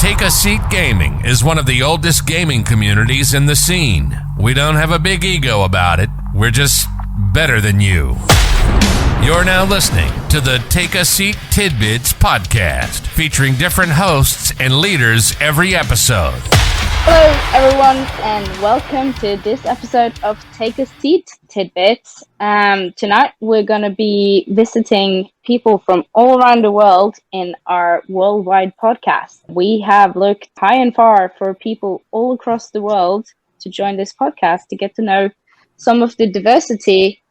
Take a Seat Gaming is one of the oldest gaming communities in the scene. We don't have a big ego about it. We're just better than you. You're now listening to the Take a Seat Tidbits podcast, featuring different hosts and leaders every episode. Hello, everyone, and welcome to this episode of Take a Seat Tidbits. Tonight, we're going to be visiting people from all around the world in our worldwide podcast. We have looked high and far for people all across the world to join this podcast to get to know some of the diversity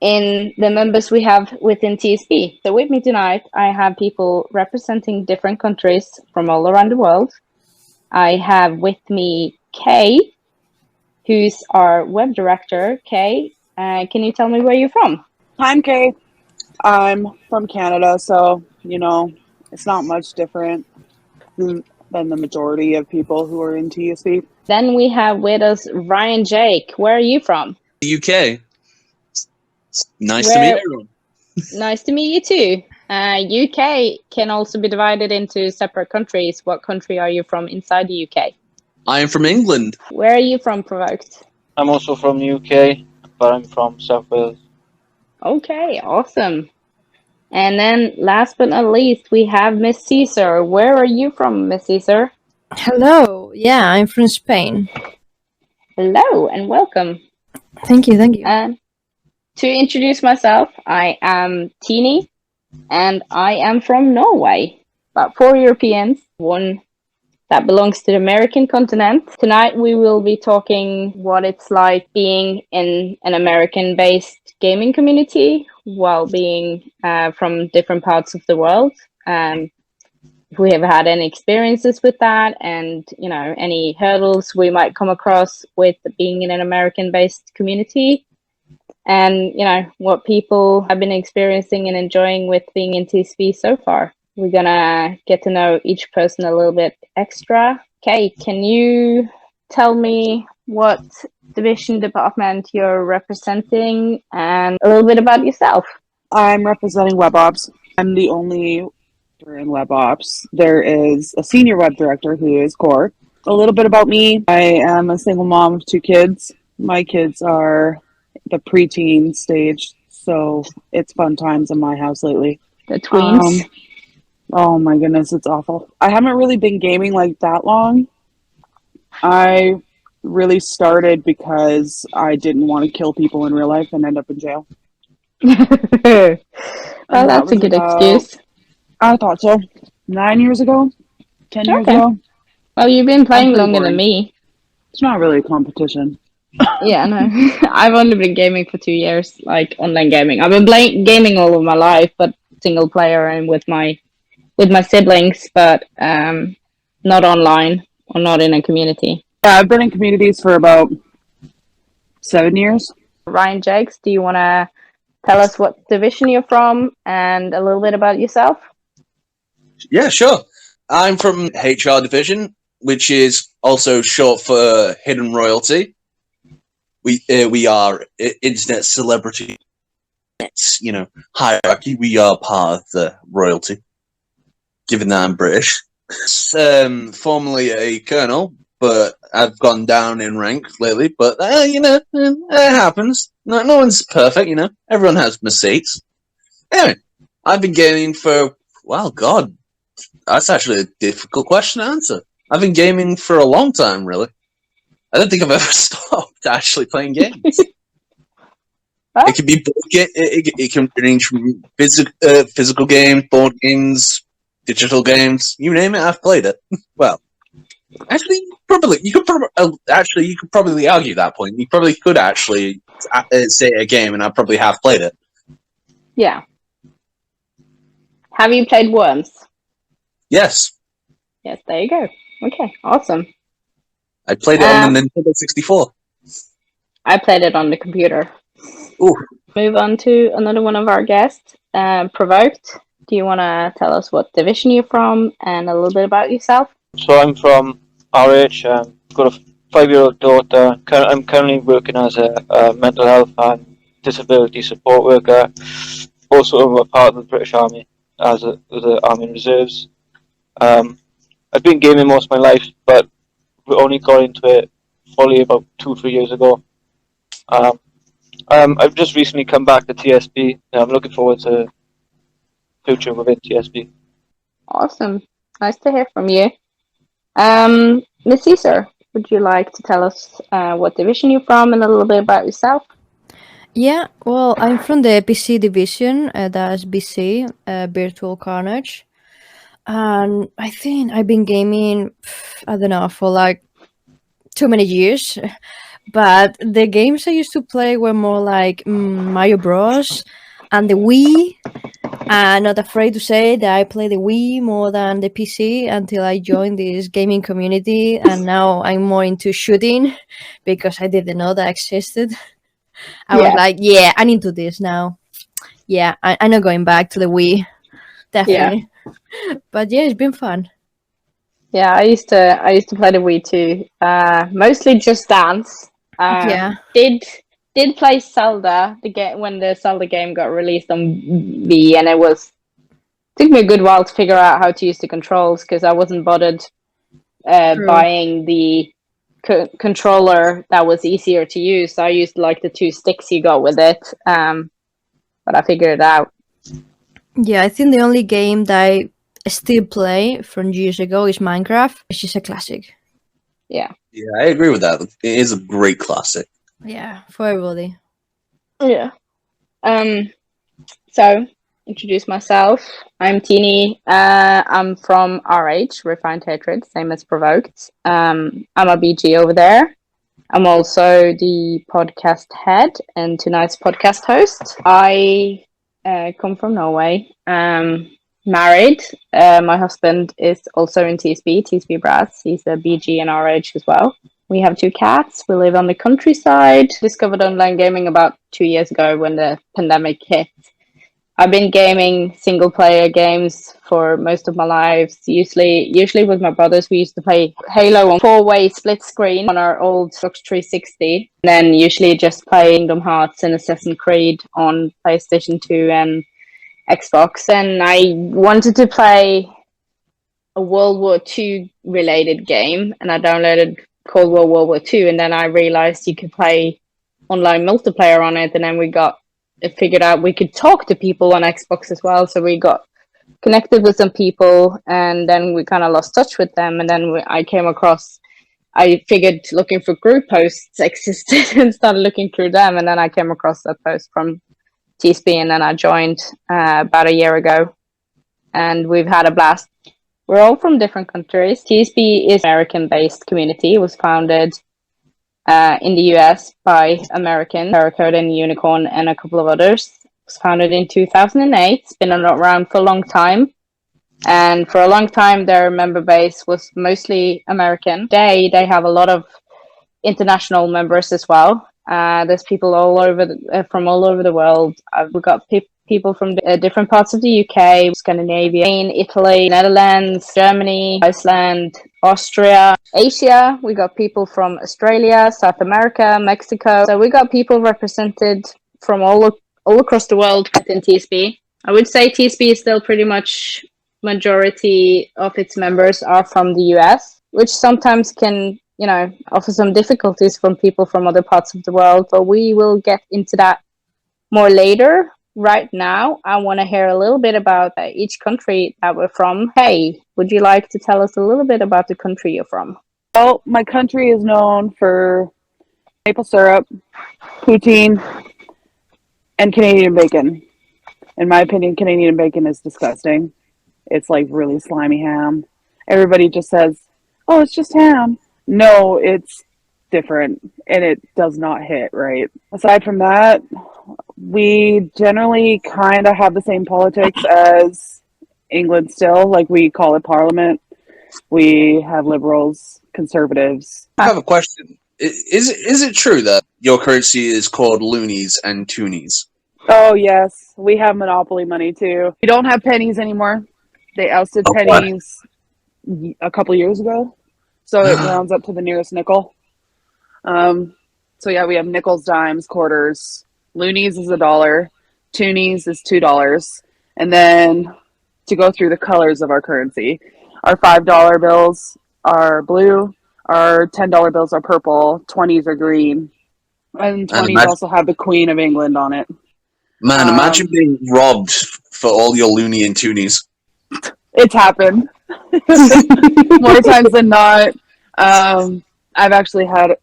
in the members we have within TSB. So with me tonight, I have people representing different countries from all around the world. I have with me Kay, who's our web director. Kay, can you tell me where you're from? I'm Kay. I'm from Canada, so, it's not much different than the majority of people who are in TSB. Then we have with us Ryan Jake. Where are you from? The UK. Nice to meet everyone. Nice to meet you too. UK can also be divided into separate countries. What country are you from inside the UK? I am from England. Where are you from, Provoked? I'm also from the UK, but I'm from South Wales. Okay, awesome. And then last but not least, we have Miss Caesar. Where are you from, Miss Caesar? Hello. Yeah, I'm from Spain. Hello and welcome. Thank you. To introduce myself, I am Tini, and I am from Norway. About 4 Europeans, one that belongs to the American continent. Tonight we will be talking what it's like being in an American-based gaming community while being from different parts of the world. If we have had any experiences with that and, any hurdles we might come across with being in an American-based community. And, what people have been experiencing and enjoying with being in TSB so far. We're going to get to know each person a little bit extra. Okay, can you tell me what division department you're representing and a little bit about yourself? I'm representing WebOps. I'm the only in WebOps. There is a senior web director who is Core. A little bit about me. I am a single mom of 2 kids. My kids are the preteen stage, so it's fun times in my house lately. The tweens? Oh my goodness, it's awful. I haven't really been gaming like that long. I really started because I didn't want to kill people in real life and end up in jail. Well, that's a good excuse. I thought so. 9 years ago? 10 years ago? Well, you've been playing longer than me. It's not really a competition. Yeah, no. I've only been gaming for 2 years, like online gaming. I've been gaming all of my life, but single player and with my siblings, but not online or not in a community. Yeah, I've been in communities for about 7 years. Ryan Jakes, do you want to tell us what division you're from and a little bit about yourself? Yeah, sure. I'm from HR Division, which is also short for Hidden Royalty. We are internet celebrity. It's, hierarchy. We are part of the royalty, given that I'm British. Formerly a colonel, but I've gone down in rank lately. But, it happens. No one's perfect, Everyone has mistakes. Anyway, I've been gaming for, well, God, that's actually a difficult question to answer. I've been gaming for a long time, really. I don't think I've ever stopped actually playing games. It can be it can range from physical games, board games, digital games, you name it. I've played it. Well, actually, you could probably argue that point. You probably could actually say a game, and I probably have played it. Yeah. Have you played Worms? Yes. Yes. There you go. Okay. Awesome. I played it on the Nintendo 64. I played it on the computer. Ooh. Move on to another one of our guests, Provoked. Do you want to tell us what division you're from and a little bit about yourself? So I'm from RH. Got a 5-year-old daughter. I'm currently working as a mental health and disability support worker. Also, I'm a part of the British Army as the Army Reserves. I've been gaming most of my life, but we only got into it fully about 2-3 years ago. I've just recently come back to TSB, and I'm looking forward to future within TSB. Awesome. Nice to hear from you. Miss Caesar, would you like to tell us what division you're from and a little bit about yourself? Yeah, well, I'm from the PC division, that's BC, Virtual Carnage. And I think I've been gaming, I don't know, for like too many years. But the games I used to play were more like Mario Bros. And the Wii. I'm not afraid to say that I play the Wii more than the PC until I joined this gaming community. And now I'm more into shooting because I didn't know that existed. I was like, yeah, I'm into this now. Yeah, I'm not going back to the Wii. Definitely. Yeah. But yeah, it's been fun. Yeah, I used to play the Wii too. Mostly Just Dance. Did play Zelda when the Zelda game got released on Wii, and took me a good while to figure out how to use the controls because I wasn't bothered buying the controller that was easier to use. So I used like the 2 sticks you got with it, but I figured it out. Yeah, I think the only game that I still play from years ago is Minecraft, which is a classic. Yeah, I agree with that. It is a great classic. Yeah, for everybody. Yeah. So, introduce myself. I'm Teeny. I'm from RH, Refined Hatred, same as Provoked. I'm a BG over there. I'm also the podcast head and tonight's podcast host. I come from Norway. Married. My husband is also in TSB Brass. He's a BG and RH as well. We have 2 cats. We live on the countryside. Discovered online gaming about 2 years ago when the pandemic hit. I've been gaming single player games for most of my life. Usually with my brothers, we used to play Halo on 4-way split screen on our old Xbox 360. And then usually just play Kingdom Hearts and Assassin's Creed on PlayStation 2 and Xbox. And I wanted to play a World War II related game, and I downloaded Cold War World War II, and then I realized you could play online multiplayer on it, and then we figured out we could talk to people on Xbox as well, so we got connected with some people, and then we kind of lost touch with them, and then I figured looking for group posts existed and started looking through them, and then I came across that post from TSB, and then I joined about a year ago, and we've had a blast. We're all from different countries. TSB is an American-based community. It was founded in the US by American, Terracotta and Unicorn, and a couple of others. It was founded in 2008. It's been around for a long time. And for a long time, their member base was mostly American. They have a lot of international members as well. There's people from all over the world. We've got people from different parts of the UK, Scandinavia, Spain, Italy, Netherlands, Germany, Iceland, Austria, Asia. We got people from Australia, South America, Mexico. So we got people represented from all across the world within TSB. I would say TSB is still pretty much majority of its members are from the US, which sometimes can offer some difficulties from people from other parts of the world, but we will get into that more later. Right now, I want to hear a little bit about each country that we're from. Hey, would you like to tell us a little bit about the country you're from? Well, my country is known for maple syrup, poutine, and Canadian bacon. In my opinion, Canadian bacon is disgusting. It's like really slimy ham. Everybody just says, oh, it's just ham. No, it's different, and it does not hit right. Aside from that, we generally kind of have the same politics as England still. Like, we call it Parliament. We have liberals, conservatives. I have a question. Is it true that your currency is called loonies and toonies? Oh, yes. We have monopoly money, too. We don't have pennies anymore. They ousted pennies a couple years ago. So it rounds up to the nearest nickel. So yeah, we have nickels, dimes, quarters. Loonies is $1. Toonies is $2. And then to go through the colors of our currency, Our $5 bills are blue. Our $10 bills are purple. 20s are green. And 20s also have the Queen of England on it. Man, imagine being robbed for all your loony and toonies. It's happened. More times than not. I've actually had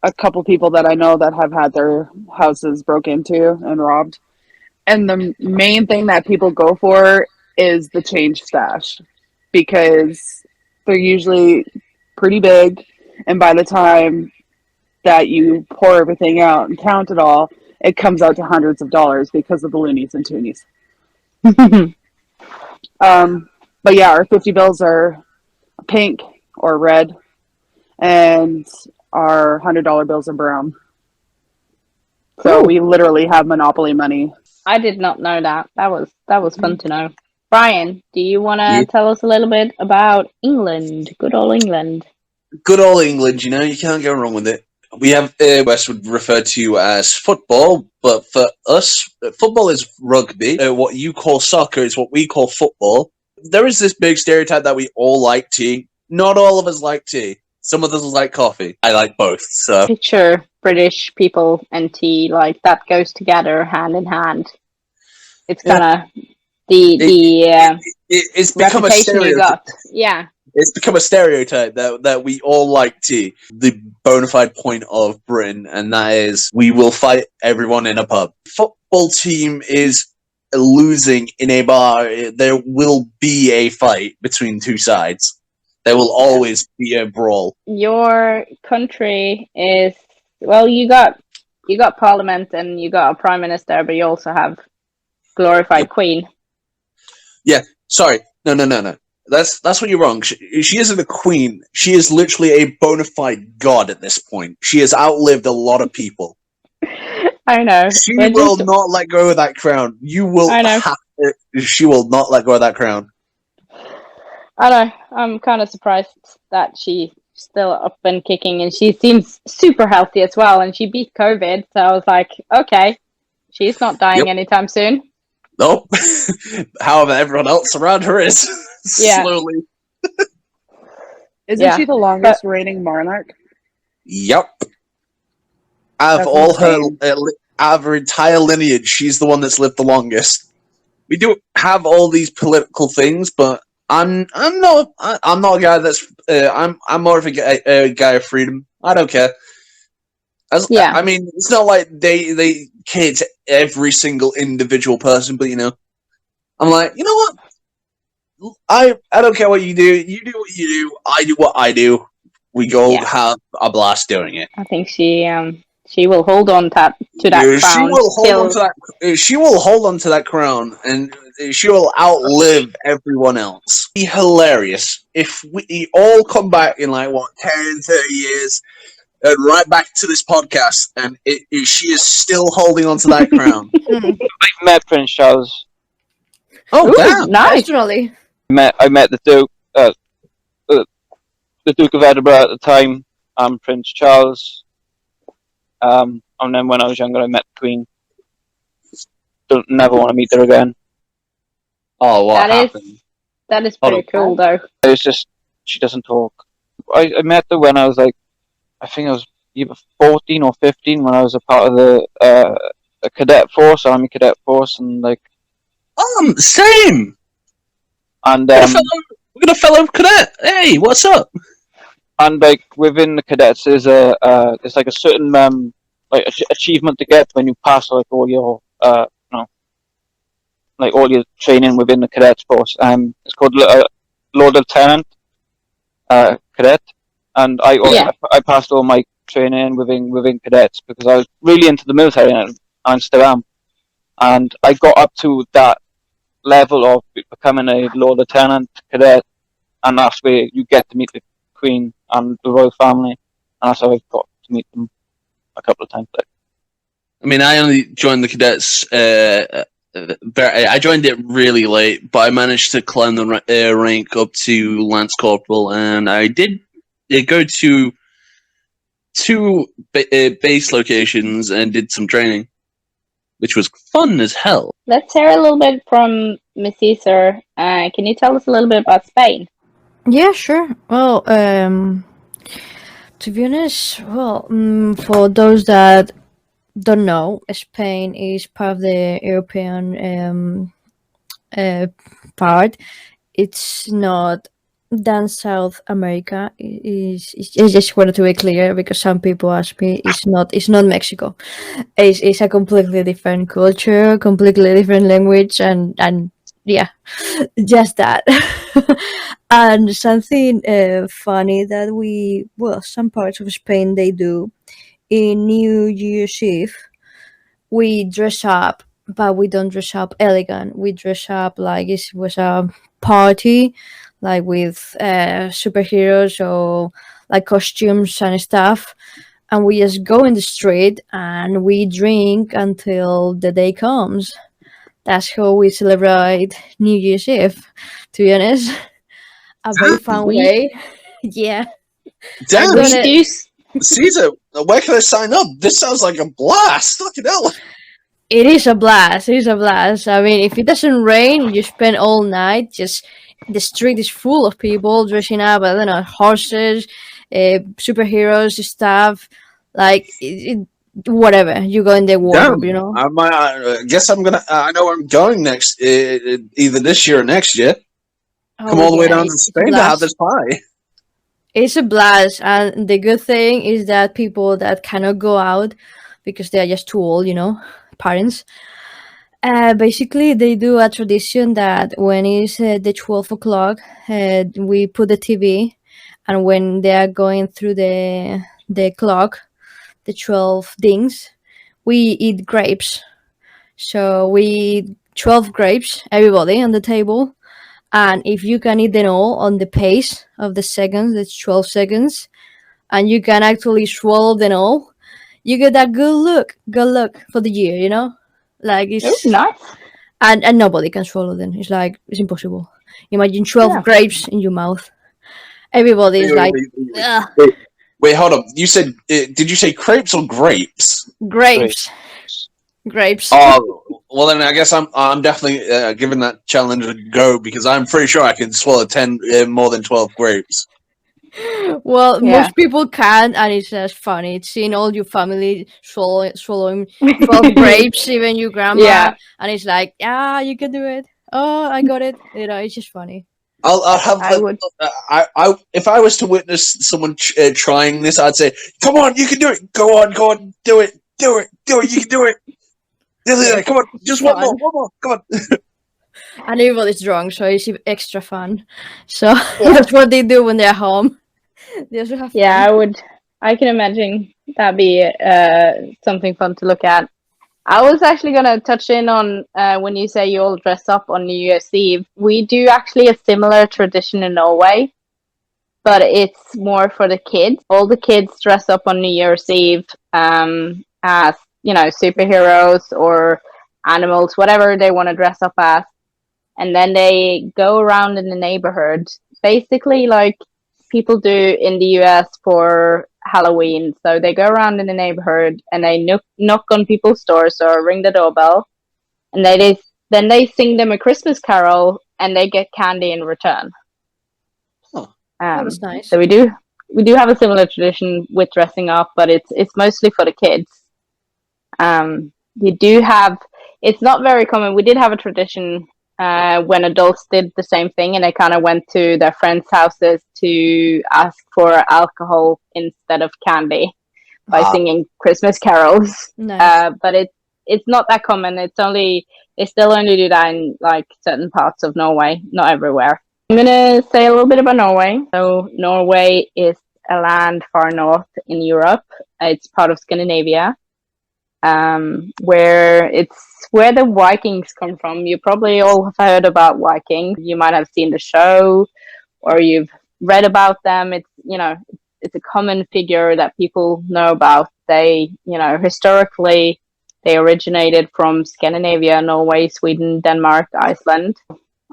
a couple people that I know that have had their houses broke into and robbed. And the main thing that people go for is the change stash, because they're usually pretty big, and by the time that you pour everything out and count it all, it comes out to hundreds of dollars because of the loonies and toonies. But yeah, our 50 bills are pink or red, and our $100 bills are brown. So we literally have Monopoly money. I did not know that. That was fun to know. Brian, do you want to tell us a little bit about England? Good old England. Good old England, you know, you can't go wrong with it. We have West would refer to as football, but for us, football is rugby. What you call soccer is what we call football. There is this big stereotype that we all like tea. Not all of us like tea. Some of us like coffee. I like both. So picture British people and tea, like that goes together hand in hand. It's kind of it's become a stereotype. You got. Yeah. It's become a stereotype that we all like tea. The bona fide point of Britain, and that is we will fight everyone in a pub. Football team is losing in a bar. There will be a fight between two sides. There will always be a brawl. Your country is, well, you got parliament and you got a prime minister, but you also have glorified queen. Yeah, sorry. No. That's what you're wrong. She isn't a queen. She is literally a bona fide god at this point. She has outlived a lot of people. I know. She will not let go of that crown. You will have to, she will not let go of that crown. I know. I'm kind of surprised that she's still up and kicking, and she seems super healthy as well, and she beat COVID, so I was like, okay, she's not dying anytime soon. Nope. However, everyone else around her is. Yeah. Slowly. Isn't she the longest reigning monarch? Yep. Out of her entire lineage, she's the one that's lived the longest. We do have all these political things, but I'm not a guy that's I'm more of a guy of freedom. I don't care. I mean, it's not like they cater to every single individual person, but you know, I'm like, you know what? I don't care what you do. You do what you do. I do what I do. We go have a blast doing it. I think she will hold on to that crown. She will hold on to that crown, and she will outlive everyone else. Be hilarious if we all come back in 10, 30 years, and right back to this podcast, and she is still holding on to that crown. I met Prince Charles. Oh, damn! Nice. Naturally. I met the Duke, the Duke of Edinburgh at the time, and Prince Charles. And then when I was younger, I met the Queen. Don't never want to meet her again. Oh, what happened? That is pretty cool, though. It's just she doesn't talk. I met her when I was I think I was either 14 or 15 when I was a part of the cadet force, Army Cadet Force, and same. And we got a fellow cadet. Hey, what's up? And within the cadets, there's a certain achievement to get when you pass all your all your training within the cadets force. It's called Lord Lieutenant Cadet, and I passed all my training within cadets because I was really into the military and I still am. And I got up to that level of becoming a Lord Lieutenant Cadet, and that's where you get to meet the Queen and the royal family, and that's how I got to meet them a couple of times. I mean, I only joined the cadets. I joined it really late, but I managed to climb the rank up to Lance Corporal, and I did go to two base locations and did some training, which was fun as hell. Let's hear a little bit from Miss Caesar. Can you tell us a little bit about Spain? Yeah, sure. Well, to be honest, well, for those that don't know, Spain is part of the European uh, part. It's not than South America. I just wanted to be clear because some people ask me. It's not Mexico. It's a completely different culture, completely different language, and yeah, just that. And something funny that some parts of Spain they do in New Year's Eve, we dress up, but we don't dress up elegant. We dress up like it was a party, like with superheroes or like costumes and stuff. And we just go in the street and we drink until the day comes. That's how we celebrate New Year's Eve, to be honest. A very fun We way. Yeah. I'm Damn, gonna. do. Caesar, where can I sign up? This sounds like a blast. Look at hell. It is a blast. It is a blast. I mean, if it doesn't rain, you spend all night just. The street is full of people dressing up. I don't know, horses, superheroes, stuff. Like whatever. You go in the wardrobe, Damn, you know. I guess I'm gonna. I know where I'm going next. Either this year or next year. Come Oh all the way yeah, down to it's a Spain to have blast. this pie. It's a blast, and the good thing is that people that cannot go out because they are just too old, parents. Basically, they do a tradition that when it's the 12 o'clock, we put the TV, and when they are going through the clock, the 12 dings, we eat grapes. So we eat 12 grapes, everybody on the table, and if you can eat them all on the pace of the seconds, it's 12 seconds, and you can actually swallow them all, you get that good look for the year, like Oh, it's nice. and nobody can swallow them. It's like it's impossible. Imagine 12 Yeah. grapes in your mouth. Everybody is Wait, like, wait, wait, wait, ugh, wait. Wait, hold up. You said? Did you say crepes or grapes? grapes, grapes. Oh, well then I guess I'm definitely giving that challenge a go because I'm pretty sure I can swallow 10 more than 12 grapes. Well, Yeah. most people can't, and it's just funny. It's seeing all your family swallowing 12 grapes, even your grandma, Yeah. and it's like, you can do it. Oh, I got it. It's just funny. I'll have. I would. I if I was to witness someone trying this, I'd say, "Come on, you can do it. Go on, do it. You can do it. Yeah, Come on, just fun. one more. Come on." And everybody's drunk, so it's extra fun. So that's what they do when they're home. They also have Yeah, fun. I would. I can imagine that'd be something fun to look at. I was actually gonna touch in on when you say you all dress up on New Year's Eve. We do actually a similar tradition in Norway, but it's more for the kids. All the kids dress up on New Year's Eve as superheroes or animals, whatever they want to dress up as, and then they go around in the neighborhood, basically like people do in the US for Halloween. So they go around in the neighborhood and they knock on people's doors or ring the doorbell, and then they sing them a Christmas carol and they get candy in return. Huh. That's nice. So we do have a similar tradition with dressing up, but it's mostly for the kids. You do have. It's not very common. We did have a tradition when adults did the same thing, and they kind of went to their friends' houses to ask for alcohol instead of candy by singing Christmas carols. Nice. But it's not that common. They still only do that in like certain parts of Norway, not everywhere. I'm gonna say a little bit about Norway. So Norway is a land far north in Europe. It's part of Scandinavia, where the Vikings come from. You probably all have heard about Vikings. You might have seen the show, or you've read about them. It's a common figure that people know about. They, historically, they originated from Scandinavia, Norway, Sweden, Denmark, Iceland.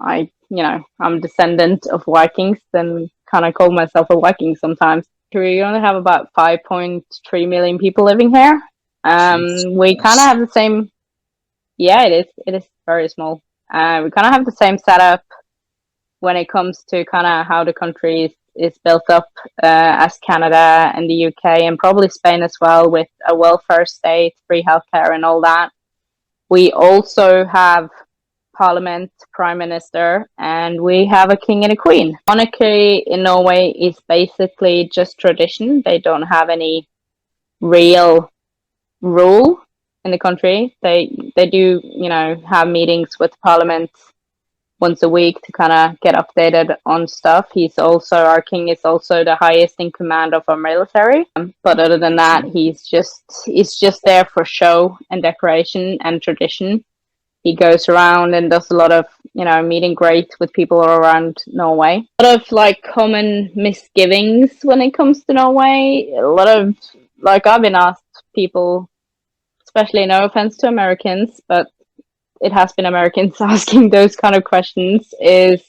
I'm descendant of Vikings and kind of call myself a Viking sometimes. We only have about 5.3 million people living here. We kind of have the same. Yeah, it is. It is very small. We kind of have the same setup when it comes to kind of how the country is built up as Canada and the UK and probably Spain as well, with a welfare state, free healthcare and all that. We also have parliament, prime minister, and we have a king and a queen. Monarchy in Norway is basically just tradition. They don't have any real rule in the country. They do, have meetings with parliament once a week to kind of get updated on stuff. Our king is also the highest in command of our military. But other than that, he's just there for show and decoration and tradition. He goes around and does a lot of, meet and greet with people around Norway. A lot of common misgivings when it comes to Norway. A lot of, I've been asked people, especially no offense to Americans, but it has been Americans asking those kind of questions, is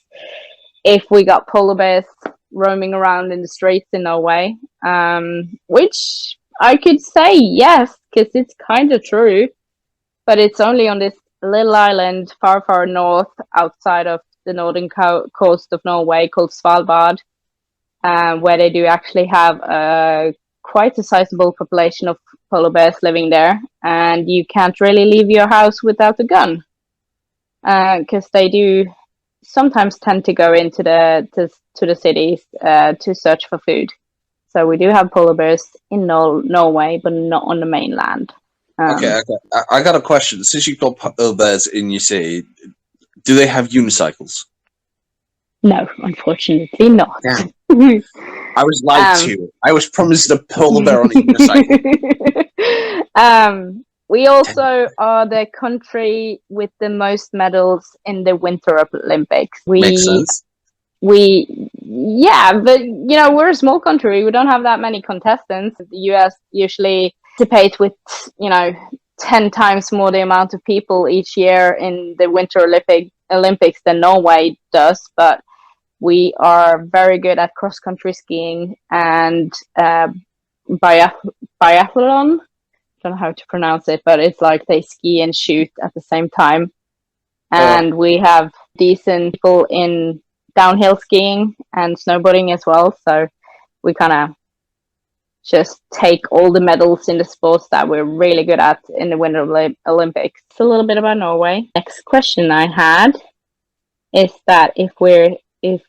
if we got polar bears roaming around in the streets in Norway, which I could say yes, because it's kind of true, but it's only on this little island far, far north outside of the northern coast of Norway called Svalbard, where they do actually have quite a sizable population of polar bears living there, and you can't really leave your house without a gun, because they do sometimes tend to go into the cities to search for food. So we do have polar bears in Norway, but not on the mainland. Okay. I got a question. Since you've got polar bears in your city, do they have unicycles? No, unfortunately not. Yeah. I was lied to. I was promised a polar bear on a unicycle. We also are the country with the most medals in the Winter Olympics. Makes sense. But we're a small country. We don't have that many contestants. The US usually participate with 10 times more the amount of people each year in the Winter Olympics than Norway does, but we are very good at cross-country skiing and biathlon. I don't know how to pronounce it, but it's like they ski and shoot at the same time. And we have decent people in downhill skiing and snowboarding as well. So we kind of just take all the medals in the sports that we're really good at in the Winter Olympics. It's a little bit about Norway. Next question I had is that if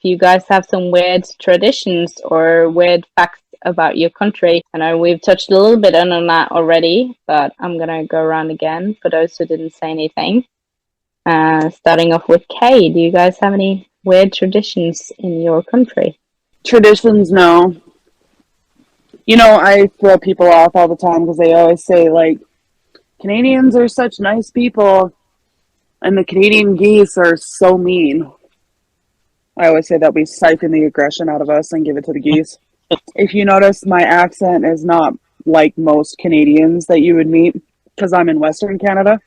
you guys have some weird traditions or weird facts about your country. I know we've touched a little bit on that already, but I'm going to go around again for those who didn't say anything. Starting off with Kay, do you guys have any weird traditions in your country? Traditions, no. I throw people off all the time because they always say, Canadians are such nice people, and the Canadian geese are so mean. I always say that we siphon the aggression out of us and give it to the geese. If you notice, my accent is not like most Canadians that you would meet, because I'm in Western Canada.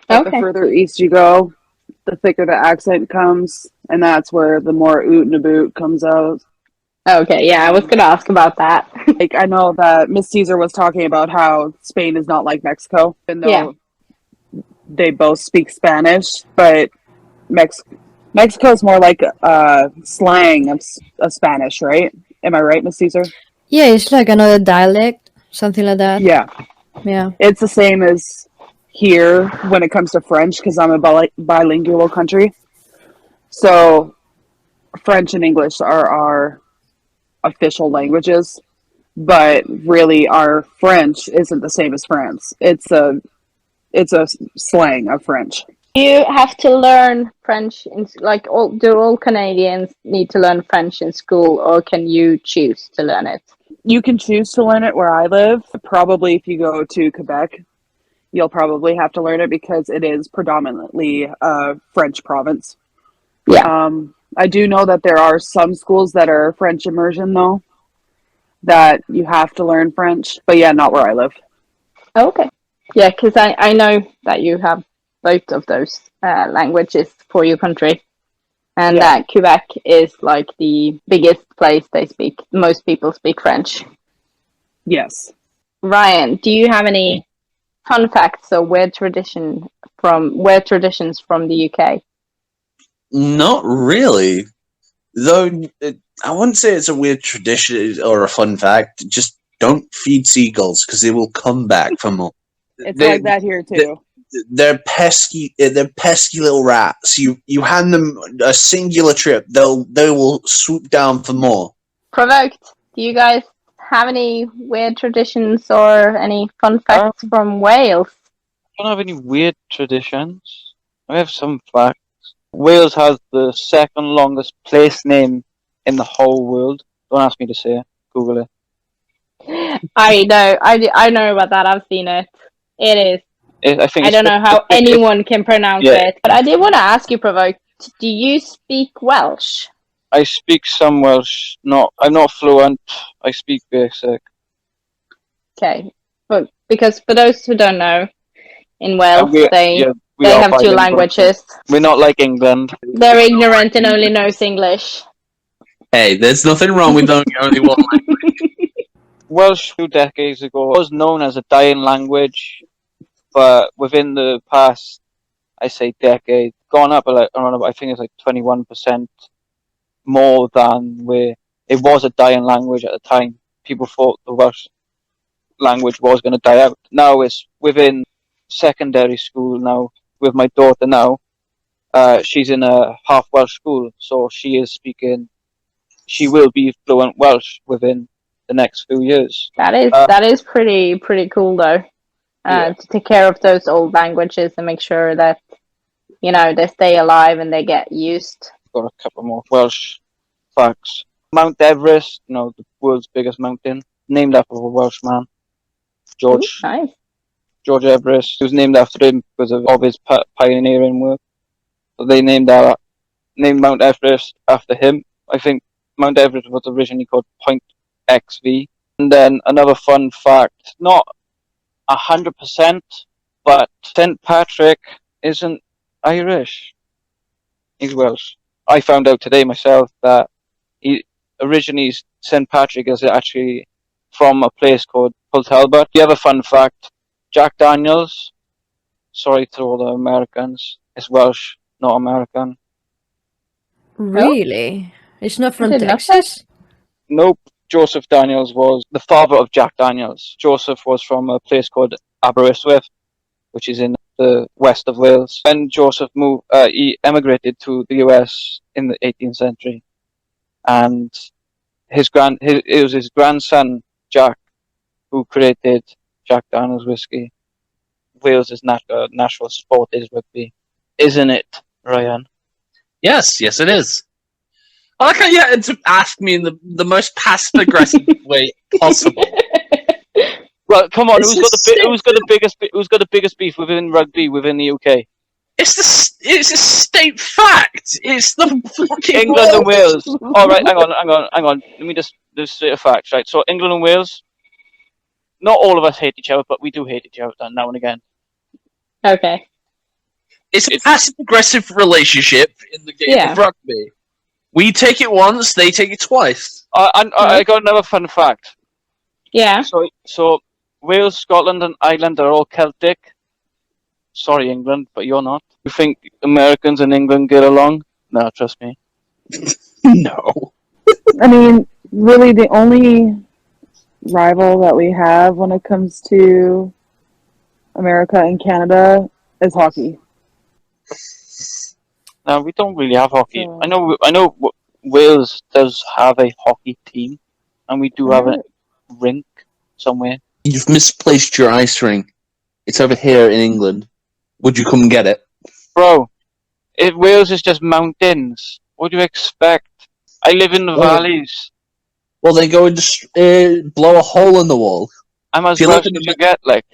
But the further east you go, the thicker the accent comes, and that's where the more oot and a boot comes out. Okay, yeah, I was going to ask about that. I know that Miss Caesar was talking about how Spain is not like Mexico, even though they both speak Spanish, but Mexico is more like slang of Spanish, right? Am I right, Miss Caesar? Yeah, it's like another dialect, something like that. Yeah. Yeah. It's the same as here when it comes to French, because I'm a bilingual country. So French and English are our official languages, but really our French isn't the same as France. It's a slang of French. You have to learn French do all Canadians need to learn French in school, or can you choose to learn it? You can choose to learn it where I live. Probably if you go to Quebec, you'll probably have to learn it because it is predominantly a French province. Yeah. I do know that there are some schools that are French immersion, though, that you have to learn French. But yeah, not where I live. Okay. Yeah, because I know that you have both of those languages for your country. And that Quebec is like the biggest place they speak. Most people speak French. Yes. Ryan, do you have any fun facts or weird traditions from the UK? Not really. Though I wouldn't say it's a weird tradition or a fun fact. Just don't feed seagulls because they will come back for more. It's like that here too. They're pesky. They're pesky little rats. You hand them a singular trip, they will swoop down for more. Provoked, do you guys have any weird traditions or any fun facts from Wales? I don't have any weird traditions. I have some facts. Wales has the second longest place name in the whole world. Don't ask me to say it. Google it. I know. I know about that. I've seen it. It is. I don't know how anyone can pronounce it. But I did want to ask you, Provoked, do you speak Welsh? I speak some Welsh. I'm not fluent. I speak basic. Okay. But because for those who don't know, in Wales, they have two languages. We're not like England. They're ignorant and only knows English. Hey, there's nothing wrong with only one language. Welsh 2 decades ago was known as a dying language, but within the past, I say decade, gone up around, I think it's like 21% more than where it was a dying language at the time. People thought the Welsh language was going to die out. Now it's within secondary school now with my daughter now. She's in a half Welsh school, so she will be fluent Welsh within the next few years. That is pretty cool though. To take care of those old languages and make sure that they stay alive and they get used. Got a couple more Welsh facts. Mount Everest, the world's biggest mountain, named after a Welshman, George. Ooh, nice. George Everest. It was named after him because of his pioneering work. So they named Mount Everest after him. I think Mount Everest was originally called Point XV. And then another fun fact, not 100%, but St. Patrick isn't Irish. He's Welsh. I found out today myself that originally St. Patrick is actually from a place called Pultalbert. The other fun fact, Jack Daniels, sorry to all the Americans, is Welsh, not American. Really? It's not from Texas? Nope. Joseph Daniels was the father of Jack Daniels. Joseph was from a place called Aberystwyth, which is in the west of Wales. When Joseph he emigrated to the US in the 18th century, and it was his grandson Jack who created Jack Daniels whiskey. Wales' national sport is rugby, isn't it, Ryan? Yes, it is. I like how you had to ask me in the most passive-aggressive way possible. Well, come on, who's got the biggest beef within rugby within the UK? It's a state fact. It's the fucking England and Wales. All right, hang on. Let me just state a fact, right? So England and Wales. Not all of us hate each other, but we do hate each other now and again. Okay. It's a passive-aggressive relationship in the game of rugby. We take it once, they take it twice. I got another fun fact. Yeah. So Wales, Scotland, and Ireland are all Celtic. Sorry, England, but you're not. You think Americans and England get along? No, trust me. No. I mean, really, the only rival that we have when it comes to America and Canada is hockey. No, we don't really have hockey. So, I know Wales does have a hockey team, and we do have a rink somewhere. You've misplaced your ice rink. It's over here in England. Would you come and get it? Bro, Wales is just mountains. What do you expect? I live in the valleys. Well, then go and just blow a hole in the wall. I'm as Welsh as you get, like.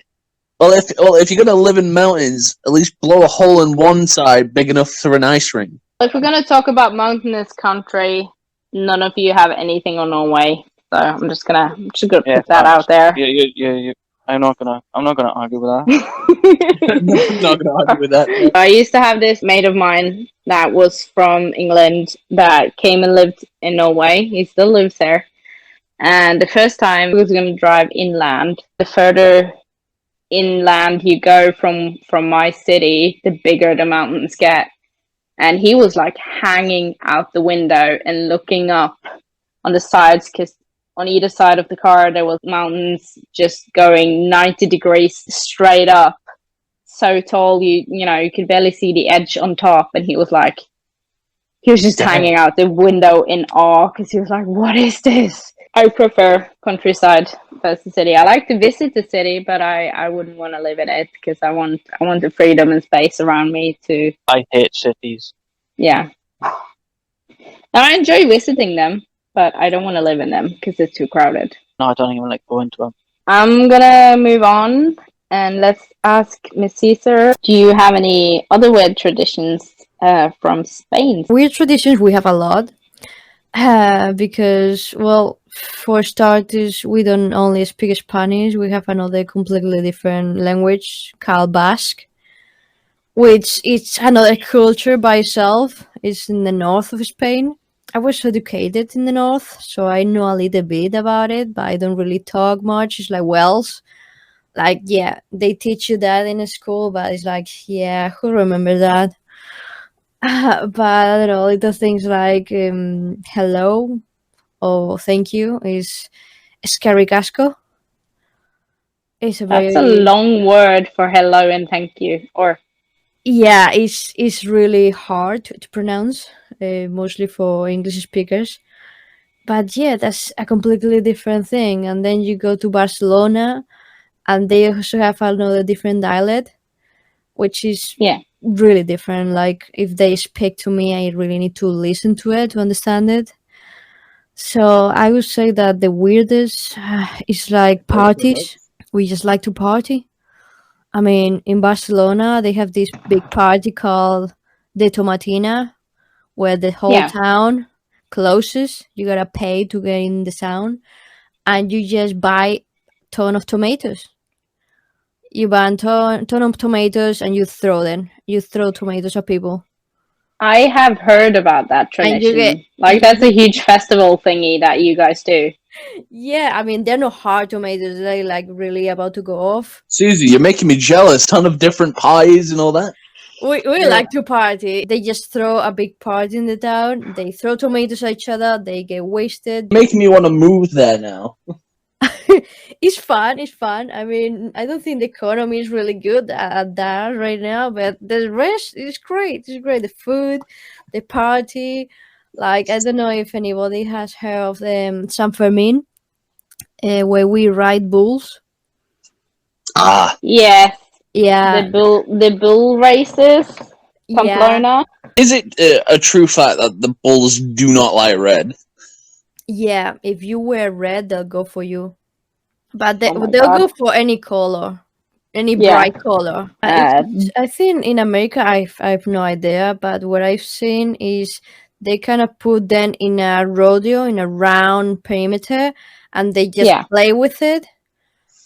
Well, if you're gonna live in mountains, at least blow a hole in one side big enough for an ice rink. If we're gonna talk about mountainous country, none of you have anything on Norway, so I'm just gonna put that out there. Yeah. I'm not gonna argue with that. I'm not gonna argue with that. I used to have this mate of mine that was from England that came and lived in Norway. He still lives there. And the first time he was going to drive inland, the further inland you go from my city, the bigger the mountains get. and he was like hanging out the window and looking up on the sides, because on either side of the car there was mountains just going 90 degrees straight up, so tall you could barely see the edge on top, and he was just hanging out the window in awe, because he was like, what is this? I prefer countryside versus city. I like to visit the city, but I wouldn't want to live in it, because I want the freedom and space around me to. I hate cities. Yeah. And I enjoy visiting them, but I don't want to live in them because it's too crowded. No, I don't even like going to them. I'm gonna move on, and let's ask Miss Caesar, do you have any other weird traditions from Spain? Weird traditions, we have a lot. Because, well, for starters, we don't only speak Spanish, we have another completely different language called Basque, which is another culture by itself. It's in the north of Spain. I was educated in the north, so I know a little bit about it, but I don't really talk much. It's like Welsh. Like, yeah, they teach you that in school, but it's like, yeah, who remembers that? But I don't know, little things like hello or thank you is escaricasco. It's a That's a long word for hello and thank you. Or yeah, it's really hard to pronounce, mostly for English speakers. But yeah, that's a completely different thing. And then you go to Barcelona, and they also have another different dialect, which is really different. Like, if they speak to me, I really need to listen to it to understand it. So I would say that the weirdest is like parties. We just like to party. I mean, in Barcelona, they have this big party called De Tomatina, where the whole town closes. You gotta pay to get in the town, and you just buy a ton of tomatoes. You buy a ton of tomatoes and you throw them. You throw tomatoes at people. I have heard about that tradition. That's a huge festival thingy that you guys do. Yeah, I mean, they're not hard tomatoes. They're like really about to go off. Susie, you're making me jealous. Ton of different pies and all that. We like to party. They just throw a big party in the town. They throw tomatoes at each other. They get wasted. Making me want to move there now. It's fun. It's fun. I mean, I don't think the economy is really good at that right now, but the rest is great. It's great. The food, the party. Like, I don't know if anybody has heard of San Fermin, where we ride bulls. Yes. Yeah. The bull races. Pamplona. Yeah. Is it a true fact that the bulls do not like red? Yeah, if you wear red, they'll go for you. But they'll go for any color, any bright color. I think in America, I've no idea, but what I've seen is they kind of put them in a rodeo, in a round perimeter, and they just play with it.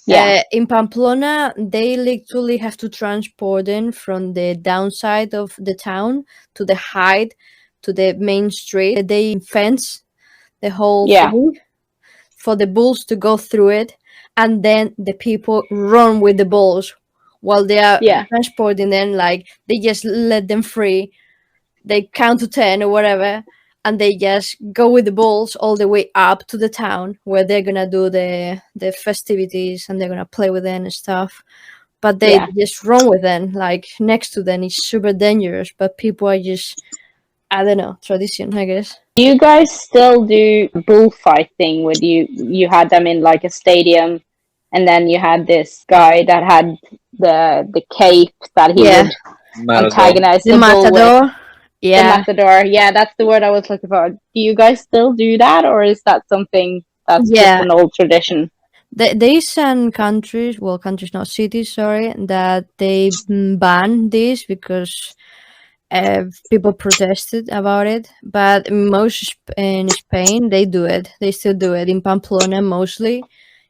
Yeah. In Pamplona, they literally have to transport them from the downside of the town to the height, to the main street. They fence the whole thing for the bulls to go through it, and then the people run with the bulls while they are transporting them. Like, they just let them free. They count to 10 or whatever, and they just go with the bulls all the way up to the town where they're gonna do the festivities, and they're gonna play with them and stuff. But they just run with them, like, next to them. It's super dangerous, but people are just, I don't know, tradition, I guess. You guys still do bullfighting with you had them in like a stadium, and then you had this guy that had the cape that he would antagonize the matador. With. The matador. Yeah, that's the word I was looking for. Do you guys still do that, or is that something that's just an old tradition? There's some countries, not cities, sorry, that they ban this because people protested about it. But most in Spain, they do it. They still do it. In Pamplona, mostly,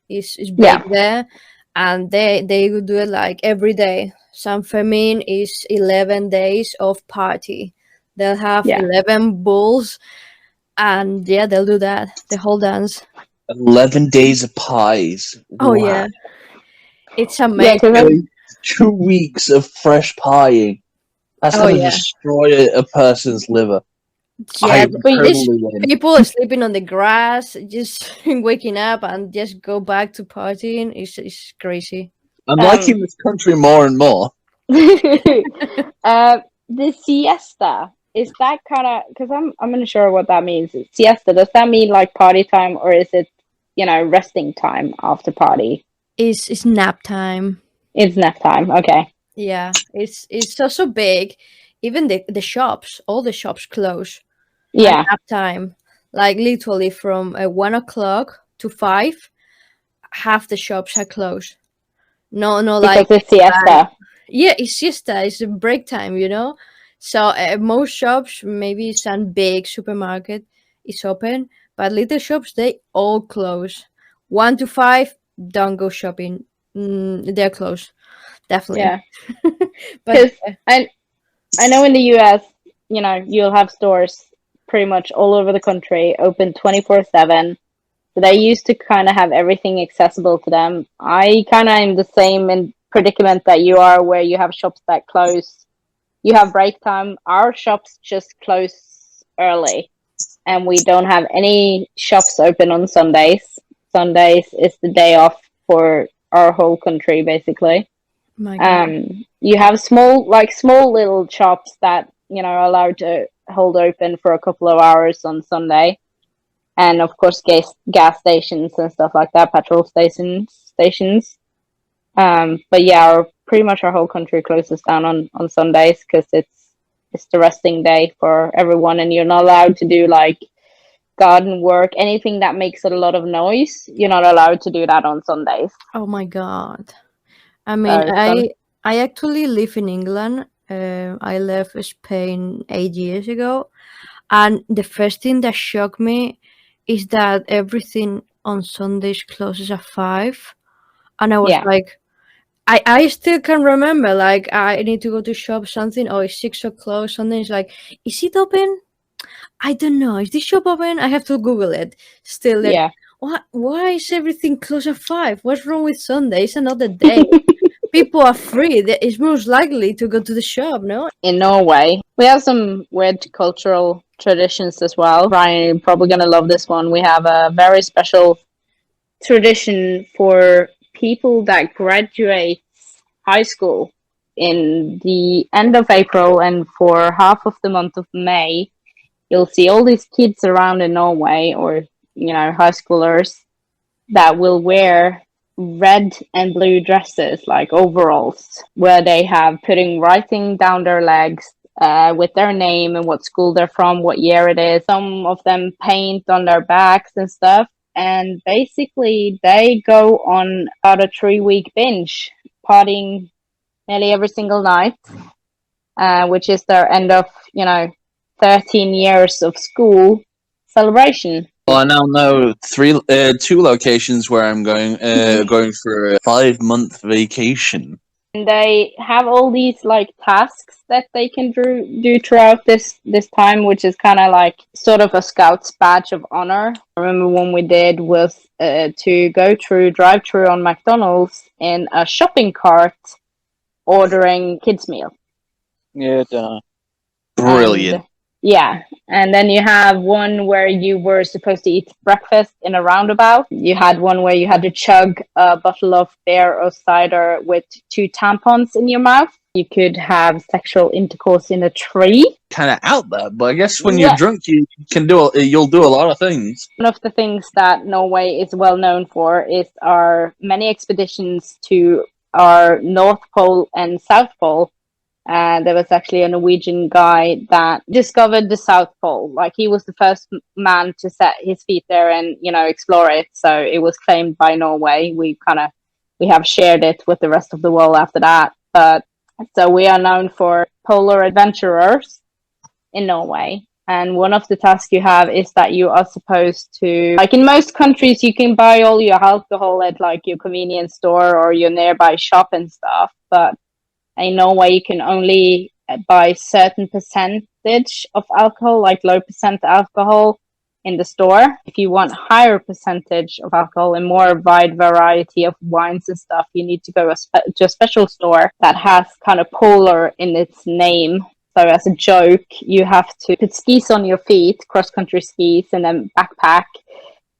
it's big there, and they would do it like every day. San Fermin is 11 days of party. They'll have 11 bulls, and they'll do that, the whole dance. 11 days of pies. Oh, wow. It's amazing. 2 weeks of fresh pieing. That's Oh gonna yeah, destroy a person's liver. yeah. I But This totally win. people are sleeping on the grass, just waking up and just go back to partying. It's crazy. I'm um, liking this country more and more. the siesta, is that kind of, because I'm unsure what that means. Siesta, does that mean like party time, or is it, resting time after party? It's nap time. It's nap time. Okay. Yeah, it's so big. Even the shops, all the shops close at Yeah, nap time. Like literally from 1 o'clock to 5, half the shops are closed. No, no, because like it's siesta. yeah, it's siesta. It's a break time, you know. So most shops, maybe some big supermarket, is open, but little shops they all close. 1 to 5, don't go shopping. They're closed, definitely. Yeah, But because I know in the US, you'll have stores pretty much all over the country open 24/7. So they used to kind of have everything accessible to them. I kind of am the same in predicament that you are, where you have shops that close. You have break time. Our shops just close early, and we don't have any shops open on Sundays. Sundays is the day off for our whole country, basically. my God. You have small little shops that are allowed to hold open for a couple of hours on Sunday, and of course gas stations and stuff like that, petrol stations. But yeah, pretty much our whole country closes down on Sundays because it's the resting day for everyone, and you're not allowed to do like garden work, anything that makes a lot of noise. You're not allowed to do that on Sundays. Oh my God. I mean, So I actually live in England. I left Spain 8 years ago, and the first thing that shocked me is that everything on Sundays closes at 5, and I was yeah, like, I still can remember. Like, I need to go to shop something. Oh, it's 6 o'clock. Something is like, is it open? I don't know. Is this shop open? I have to Google it. Still, like, yeah. what? Why is everything closed at 5? What's wrong with Sunday? It's another day. People are free. It's most likely to go to the shop, no? In Norway, we have some weird cultural traditions as well. Ryan, you're probably gonna love this one. We have a very special tradition for people that graduate high school in the end of April, and for half of the month of May, you'll see all these kids around in Norway, or high schoolers, that will wear red and blue dresses, like overalls, where they have putting writing down their legs with their name and what school they're from, what year it is. Some of them paint on their backs and stuff. And basically, they go on about a 3-week binge, partying nearly every single night, which is their end of, 13 years of school celebration. Well, I now know two locations where I'm going for a 5-month vacation. And they have all these like tasks that they can do throughout this time, which is kind of like sort of a scout's badge of honor. I remember one we did was to drive through on McDonald's in a shopping cart, ordering kids meal. Yeah, dunno. Brilliant. Yeah, and then you have one where you were supposed to eat breakfast in a roundabout. You had one where you had to chug a bottle of beer or cider with 2 tampons in your mouth. You could have sexual intercourse in a tree. Kind of out there, but I guess when you're drunk, you'll do a lot of things. One of the things that Norway is well known for is our many expeditions to our North Pole and South Pole. There was actually a Norwegian guy that discovered the South Pole. Like, he was the first man to set his feet there and, explore it. So it was claimed by Norway. We have shared it with the rest of the world after that. But so we are known for polar adventurers in Norway. And one of the tasks you have is that you are supposed to, like in most countries, you can buy all your alcohol at like your convenience store or your nearby shop and stuff. But in Norway, you can only buy certain percentage of alcohol, like low percent alcohol, in the store. If you want higher percentage of alcohol and more wide variety of wines and stuff, you need to go to a special store that has kind of polar in its name. So as a joke, you have to put skis on your feet, cross-country skis, and then backpack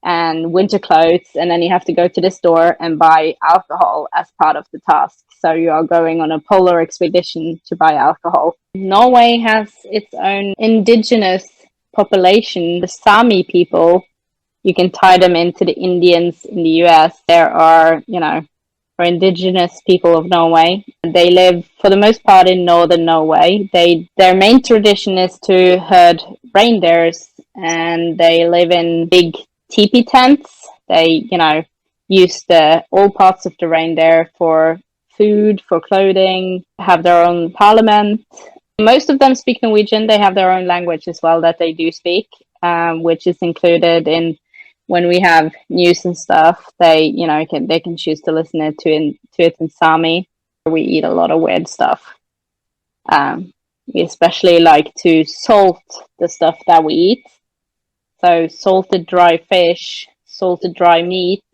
and winter clothes, and then you have to go to the store and buy alcohol as part of the task. So you are going on a polar expedition to buy alcohol. Norway has its own indigenous population, the Sami people. You can tie them into the Indians in the US. There are, for indigenous people of Norway. They live, for the most part, in northern Norway. Their main tradition is to herd reindeers, and they live in big teepee tents. They, use all parts of the reindeer for food, for clothing, have their own parliament. Most of them speak Norwegian. They have their own language as well that they do speak, which is included in when we have news and stuff. They can choose to listen to it in Sami. We eat a lot of weird stuff. We especially like to salt the stuff that we eat. So salted dry fish, salted dry meat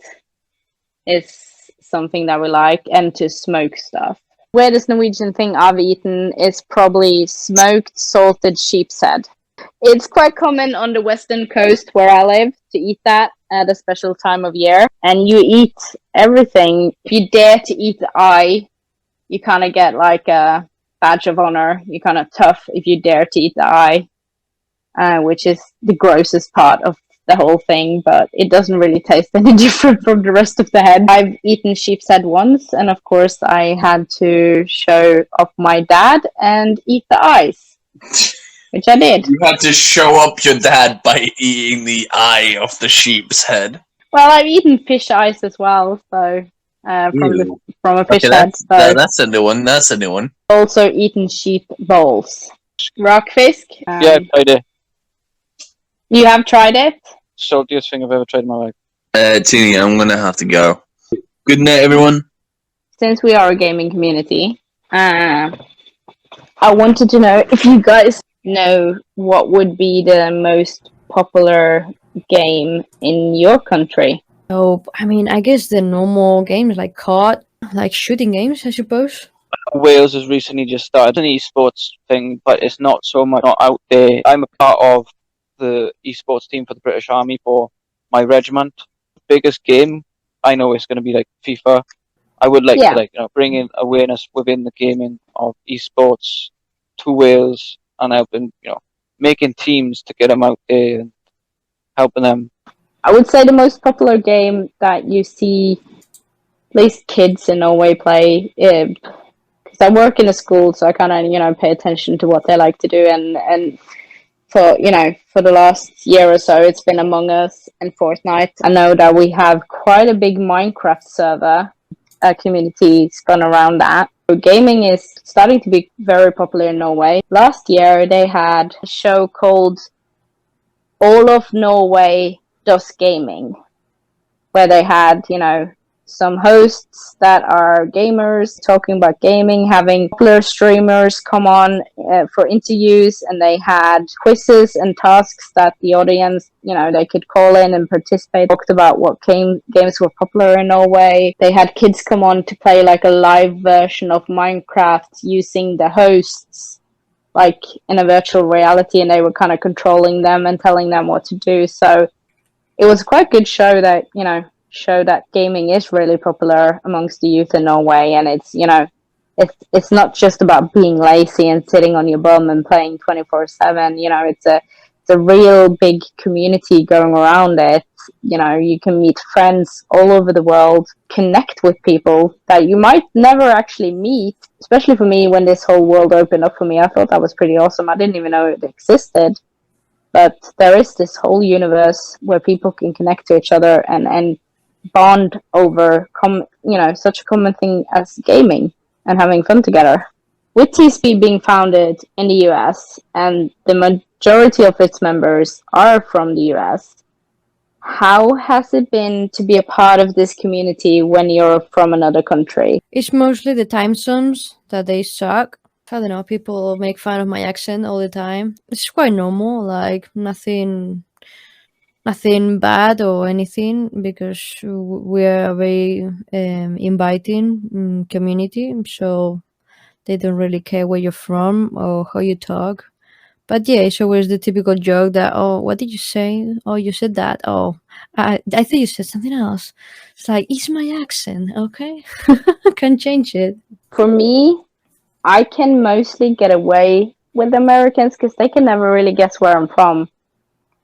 is something that we like, and to smoke stuff. Weirdest Norwegian thing I've eaten is probably smoked salted sheep's head. It's quite common on the western coast where I live to eat that at a special time of year. And you eat everything. If you dare to eat the eye, you kind of get like a badge of honor. You're kind of tough if you dare to eat the eye, which is the grossest part of the whole thing, but it doesn't really taste any different from the rest of the head. I've eaten sheep's head once, and of course I had to show off my dad and eat the eyes, which I did. You had to show up your dad by eating the eye of the sheep's head. Well, I've eaten fish eyes as well, so from a fish head. So That's a new one. That's a new one. also eaten sheep bowls. Rockfisk. Yeah, I tried it. You have tried it? Saltiest thing I've ever tried in my life. Tini, I'm gonna have to go. Good night, everyone. Since we are a gaming community, I wanted to know if you guys know what would be the most popular game in your country. So, I mean, I guess the normal games like COD, like shooting games, I suppose. Wales has recently just started an esports thing, but it's not so much not out there. I'm a part of the esports team for the British Army for my regiment. Biggest game, I know it's going to be like FIFA. I would like to bring in awareness within the gaming of esports to Wales, and I've been making teams to get them out there and helping them. I would say the most popular game that you see at least kids in Norway play, because I work in a school, so I kind of pay attention to what they like to do, and for the last year or so, it's been Among Us and Fortnite. I know that we have quite a big Minecraft server community spun around that. So gaming is starting to be very popular in Norway. Last year, they had a show called All of Norway Does Gaming, where they had, some hosts that are gamers talking about gaming, having popular streamers come on for interviews, and they had quizzes and tasks that the audience, they could call in and participate. Talked about what games were popular in Norway. They had kids come on to play like a live version of Minecraft using the hosts, like in a virtual reality, and they were kind of controlling them and telling them what to do. So it was quite a good show that, show that gaming is really popular amongst the youth in Norway, and it's not just about being lazy and sitting on your bum and playing 24/7. It's a real big community going around it. You can meet friends all over the world, connect with people that you might never actually meet. Especially for me, when this whole world opened up for me, I thought that was pretty awesome. I didn't even know it existed, but there is this whole universe where people can connect to each other and bond over such a common thing as gaming and having fun together. With TSB being founded in the US and the majority of its members are from the US, how has it been to be a part of this community when you're from another country? It's mostly the time zones that they suck. I don't know, people make fun of my accent all the time. It's quite normal, like nothing nothing bad or anything, because we are a very inviting community, so they don't really care where you're from or how you talk. But yeah, it's always the typical joke that, oh, what did you say? Oh, you said that. Oh, I think you said something else. It's like, it's my accent, okay? I can't change it. For me, I can mostly get away with Americans because they can never really guess where I'm from.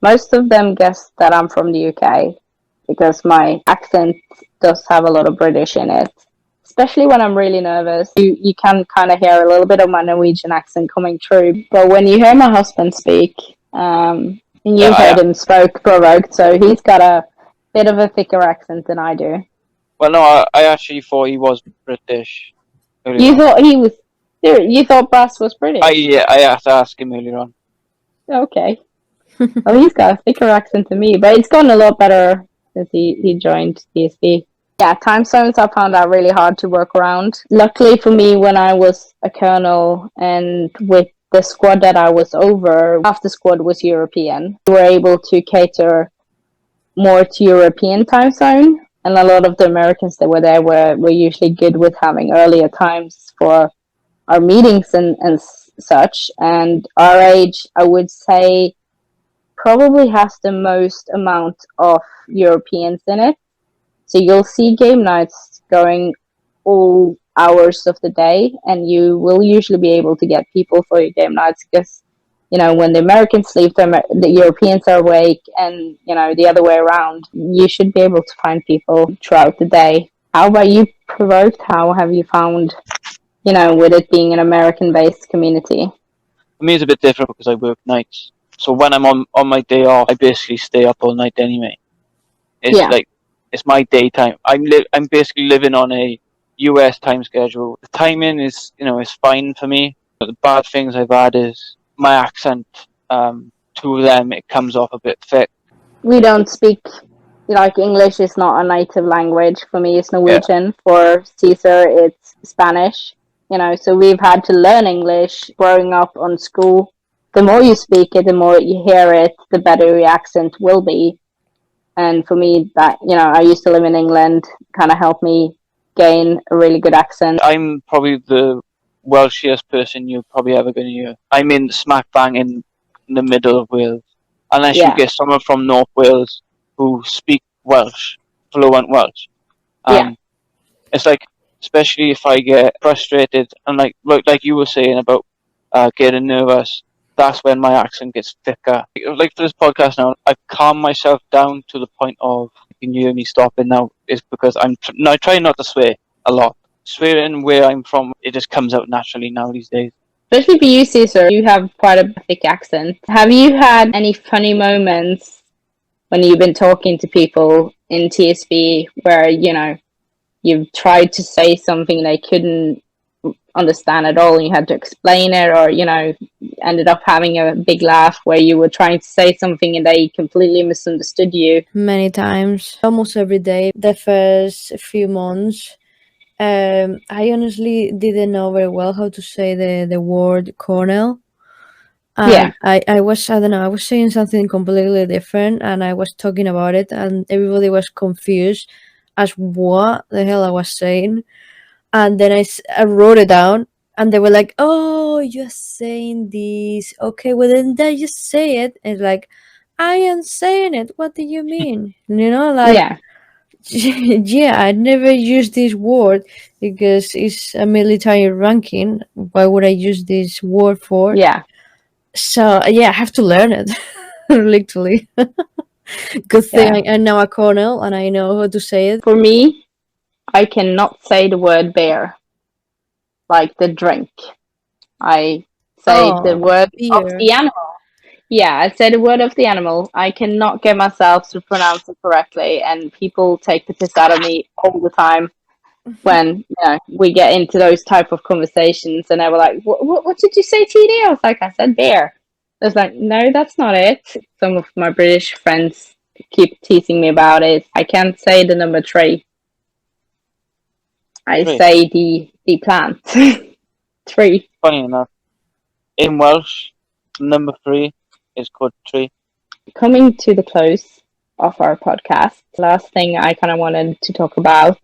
Most of them guess that I'm from the UK because my accent does have a lot of British in it. Especially when I'm really nervous, you can kind of hear a little bit of my Norwegian accent coming through. But when you hear my husband speak, and you heard him spoke provoked, so he's got a bit of a thicker accent than I do. Well, no, I actually thought he was British. You thought he was? You thought Bass was British? I had to ask him earlier on. Okay. Well, he's got a thicker accent than me, but it's gotten a lot better since he joined TSB. Yeah, time zones I found out really hard to work around. Luckily for me, when I was a colonel and with the squad that I was over, half the squad was European. We were able to cater more to European time zone, and a lot of the Americans that were there were usually good with having earlier times for our meetings and such. And our age, I would say, probably has the most amount of Europeans in it. So you'll see game nights going all hours of the day, and you will usually be able to get people for your game nights because, when the Americans sleep, the Europeans are awake, and, the other way around. You should be able to find people throughout the day. How about you, Provoked? How have you found, with it being an American-based community? For me, it's a bit different because I work nights. So when I'm on my day off, I basically stay up all night anyway. It's my daytime. I'm basically living on a US time schedule. The timing is fine for me. But the bad things I've had is my accent. To them, it comes off a bit thick. We don't speak English is not a native language. For me, it's Norwegian. Yeah. For Caesar, it's Spanish. So we've had to learn English growing up on school. The more you speak it, the more you hear it, the better your accent will be. And for me, that, I used to live in England, kind of helped me gain a really good accent. I'm probably the Welshiest person you're probably ever going to hear. I'm in smack bang in the middle of Wales. Unless you get someone from North Wales who speak Welsh, fluent Welsh. It's like, especially if I get frustrated, and like you were saying about getting nervous, that's when my accent gets thicker. Like for this podcast now, I've calmed myself down to the point of, you can hear me stopping now, is because I try not to swear a lot. Swearing where I'm from, it just comes out naturally now these days. Especially for you, Caesar, you have quite a thick accent. Have you had any funny moments when you've been talking to people in TSB where, you've tried to say something they couldn't understand at all and you had to explain it, or ended up having a big laugh where you were trying to say something and they completely misunderstood you? Many times, almost every day. The first few months, I honestly didn't know very well how to say the word colonel. I was saying something completely different, and I was talking about it, and everybody was confused as what the hell I was saying. And then I wrote it down, and they were like, "Oh, you're saying this? Okay, well then just say it." And it's like, I am saying it. What do you mean? Yeah, I never use this word because it's a military ranking. Why would I use this word for? Yeah. So I have to learn it, literally. Good thing I'm now a colonel and I know how to say it. For me, I cannot say the word beer, like the drink. I say the word of the animal. Yeah, I say the word of the animal. I cannot get myself to pronounce it correctly, and people take the piss out of me all the time when we get into those type of conversations. And they were like, "What did you say, TD?" I was like, "I said beer." I was like, "No, that's not it." Some of my British friends keep teasing me about it. I can't say the number 3. I say the plant. 3. Funny enough, in Welsh, number 3 is called tree. Coming to the close of our podcast. Last thing I kind of wanted to talk about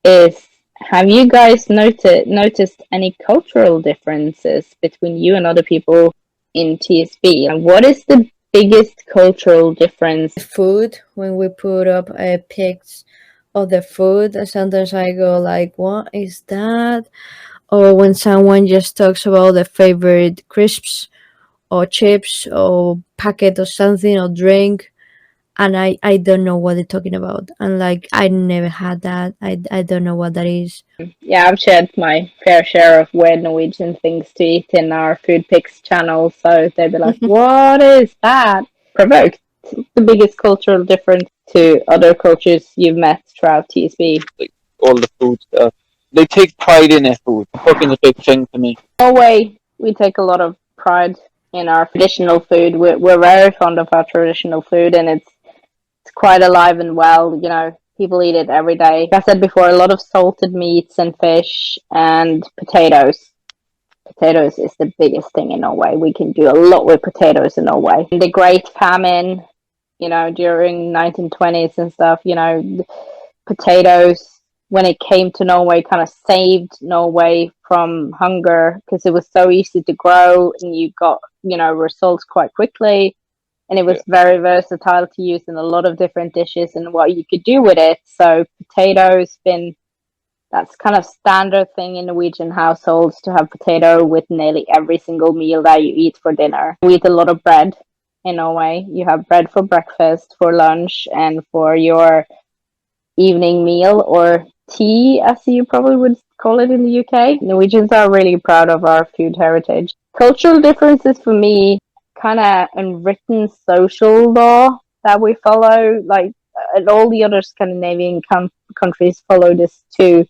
is, have you guys noticed any cultural differences between you and other people in TSB? And what is the biggest cultural difference? Food, when we put up pics of the food, sometimes I go like, what is that? Or when someone just talks about the favorite crisps or chips or packet or something or drink, and I don't know what they're talking about, and like I never had that. I don't know what that is. Yeah, I've shared my fair share of weird Norwegian things to eat in our food pics channel, so they'd be like, what is that? Provoked. The biggest cultural difference to other cultures you've met throughout TSB? Like all the food stuff, they take pride in their food. Cooking's a big thing for me. Norway, we take a lot of pride in our traditional food. We're very fond of our traditional food, and it's quite alive and well. You know, people eat it every day. Like I said before, a lot of salted meats and fish and potatoes. Potatoes is the biggest thing in Norway. We can do a lot with potatoes in Norway. The Great Famine, you know, during 1920s and stuff, you know, potatoes, when it came to Norway, kind of saved Norway from hunger because it was so easy to grow and you got, you know, results quite quickly. And it was very versatile to use in a lot of different dishes and what you could do with it. So potatoes that's kind of standard thing in Norwegian households, to have potato with nearly every single meal that you eat for dinner. We eat a lot of bread in Norway. You have bread for breakfast, for lunch, and for your evening meal, or tea, as you probably would call it in the UK. Norwegians are really proud of our food heritage. Cultural differences for me, kind of unwritten social law that we follow, like and all the other Scandinavian countries follow this too.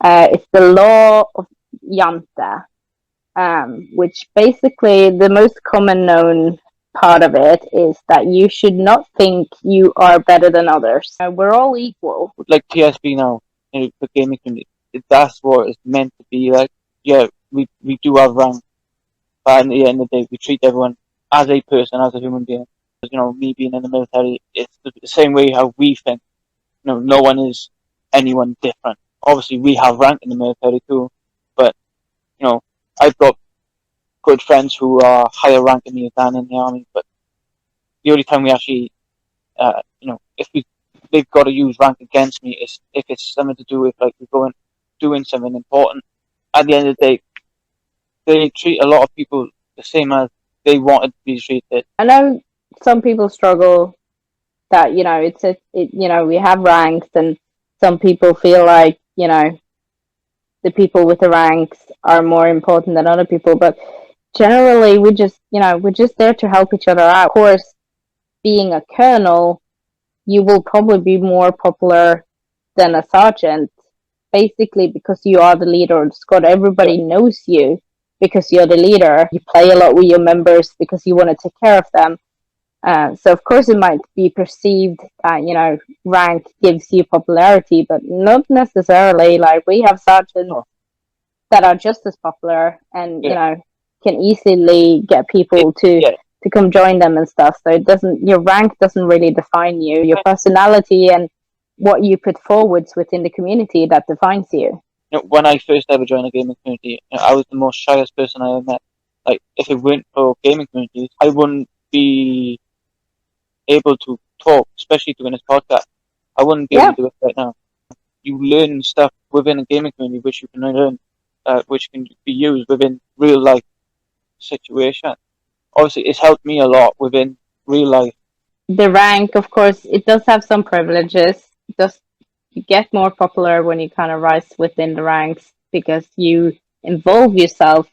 It's the law of jante, which basically the most common known part of it is that you should not think you are better than others. We're all equal. Like TSB now, in the gaming community, that's what it's meant to be like. Yeah, we do have rank, but at the end of the day, we treat everyone as a person, as a human being. You know, me being in the military, it's the same way how we think. You know, no one is anyone different. Obviously, we have rank in the military too, but you know, I've got good friends who are higher rank than me than in the army. But the only time we actually, you know, if they've got to use rank against me is if it's something to do with like we're going doing something important. At the end of the day, they treat a lot of people the same as they wanted to be treated. I know some people struggle that, you know, you know, we have ranks, and some people feel like, you know, the people with the ranks are more important than other people, but generally we're just there to help each other out. Of course, being a colonel, you will probably be more popular than a sergeant, basically because you are the leader of the squad. Everybody knows you because you're the leader. You play a lot with your members because you want to take care of them. So of course it might be perceived that, you know, rank gives you popularity, but not necessarily. Like, we have sergeants that are just as popular and, you know, can easily get people to come join them and stuff. So your rank doesn't really define you. Your personality and what you put forwards within the community that defines you. You know, when I first ever joined a gaming community, you know, I was the most shyest person I ever met. Like, if it weren't for gaming communities, I wouldn't be able to talk, especially doing this podcast. I wouldn't be able to do it right now. You learn stuff within a gaming community which you can learn, which can be used within real life situation. Obviously, it's helped me a lot within real life. The rank, of course, it does have some privileges. You get more popular when you kind of rise within the ranks because you involve yourself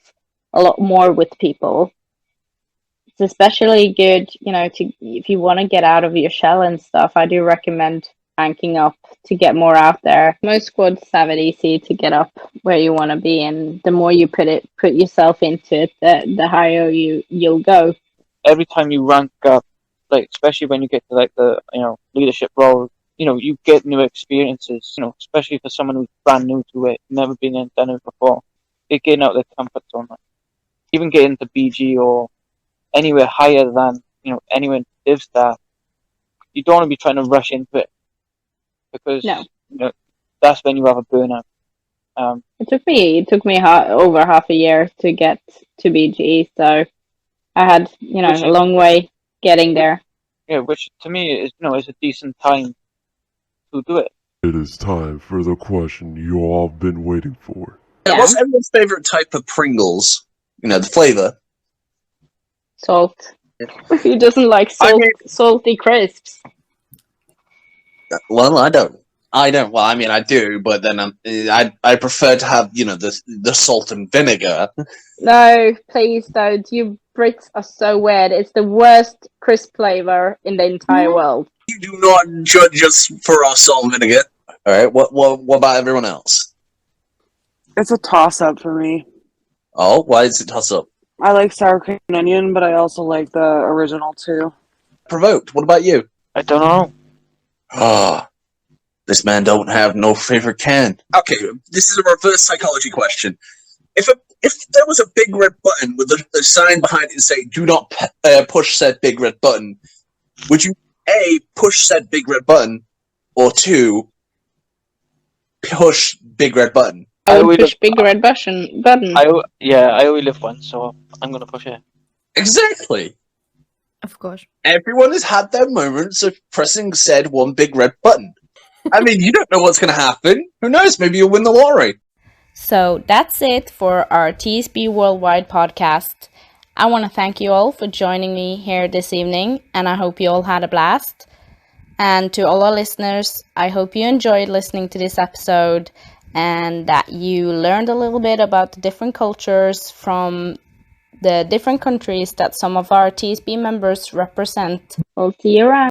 a lot more with people. It's especially good, you know, if you want to get out of your shell and stuff. I do recommend ranking up to get more out there. Most squads have it easy to get up where you want to be, and the more you put yourself into it, the higher you'll go. Every time you rank up, like especially when you get to like the, you know, leadership role, you know, you get new experiences. You know, especially for someone who's brand new to it, never been in done it before. They're getting out of their comfort zone. Even getting to BG or anywhere higher than, you know, anywhere in Div Star, you don't want to be trying to rush into it because No. That's when you have a burnout. It took me over half a year to get to BGE, so I had a long way getting there. Yeah, which to me is is a decent time to do it. It is time for the question you all have been waiting for. Yeah. What's everyone's favorite type of Pringles? The flavor. Salt. Who doesn't like salty crisps? Well, I don't. Well, I do, but then I prefer to have the salt and vinegar. No, please don't. You Brits are so weird. It's the worst crisp flavor in the entire world. You do not judge us for our salt and vinegar. All right. What about everyone else? It's a toss-up for me. Oh, why is it toss up? I like sour cream and onion, but I also like the original too. Provoked. What about you? I don't know. Ah, this man don't have no favorite can. Okay, this is a reverse psychology question. If there was a big red button with a sign behind it saying "Do not push said big red button," would you A, push said big red button, or 2, push big red button? I would push big red button. I only live once, so I'm gonna push it. Exactly. Of course. Everyone has had their moments of pressing said one big red button. I mean, you don't know what's going to happen. Who knows? Maybe you'll win the lottery. So that's it for our TSB Worldwide Podcast. I want to thank you all for joining me here this evening, and I hope you all had a blast. And to all our listeners, I hope you enjoyed listening to this episode and that you learned a little bit about the different cultures from the different countries that some of our TSB members represent. We'll see you around.